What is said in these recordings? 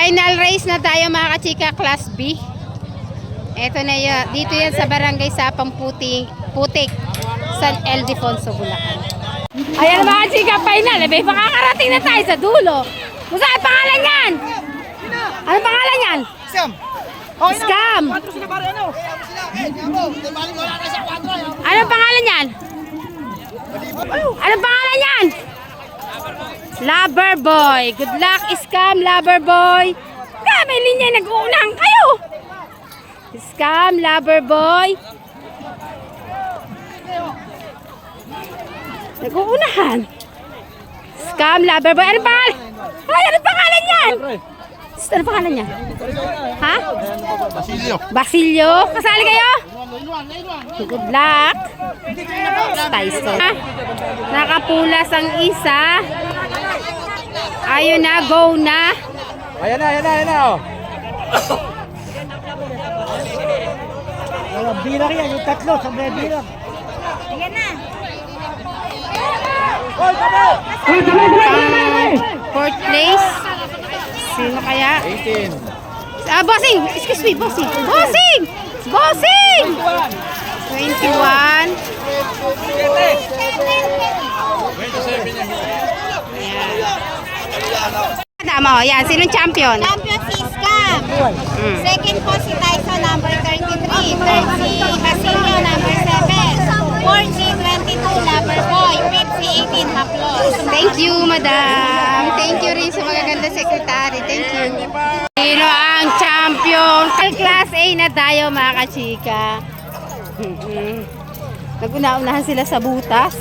Final race na tayo mga kachika, Class B. Ito na yun. Dito yan sa Barangay Sapang Putik, San Ildefonso, Bulacan. Ayan mga kachika, final. May makakarating na tayo sa dulo. Musa, ang pangalan yan? Ano pangalan yan? Scam. Scam. Anong pangalan yan? Anong pangalan yan? Lover boy. Good luck, Scam, lover boy. May linya, nag-uunang kayo. Scam, lover boy. Nag-uunahan. Scam, lover boy. Anong pangalan? Ay, anong pangalan yan? Ano pangalan niya? Ha? Basilio. Kasali kayo? Good luck. Tyson. Nakapulas ang isa. Ayun na, go na. Ayan na. Oh. Bilang yan, yung tatlo, sabi bilang. Ayan na. Fourth place. Sino kaya? 18. Bossing! Excuse me, bossing! Bossing! Bossing! 21. Tama, yan. Sinong champion? Champion si Scam. Second po si Tyson, number 33. Third si Basilio, number 7. Fourth si 22, number boy. Fifth si 18, Haplos. Thank you, madam. Thank you rin sa magaganda secretary. Thank you. Sino ang champion? Class A na tayo, mga kachika. Nag-una-unahan sila sa butas.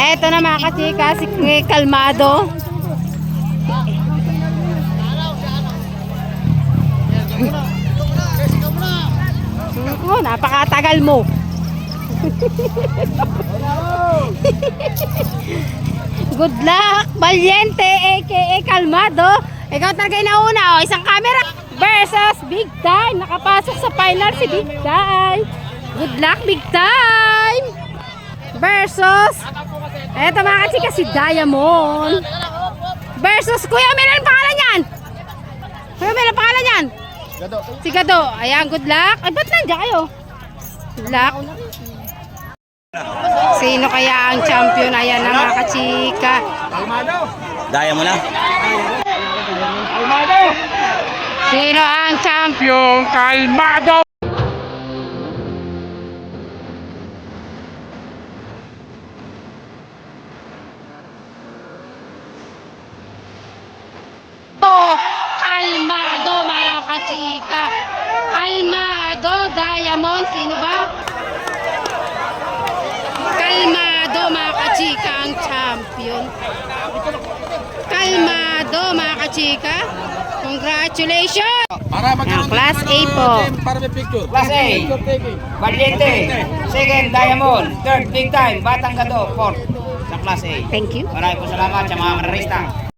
Eto na mga kachika, si Kalmado. Oh, napakatagal mo. Good luck, Valiente, aka Kalmado. Ikaw talaga yung nauna, oh. Isang camera versus Big Time. Nakapasok sa final si Big Time. Good luck, Big Time. Versus, eto mga kachika, si Diamond. Versus Kuya Mel, ang pangalan yan? Kuya Mel, ang pangalan yan? Si Gado. Ayan, good luck. Ay, ba't nandiyan kayo? Good luck. Sino kaya ang champion? Ayan na mga kachika. Daya mo na. Sino ang champion? Kalmado! Kalmado mga kachika. Kalmado, Diamond. Sino ba? Kalmado mga kachika ang champion. Kalmado mga kachika. Congratulations! Class A po. Para may picture. Class A, Valiente. Second, Diamond. Third, Big Time. Batang Gado. Fourth, sa Class A. Thank you. Maraming po salamat sa mga manarista.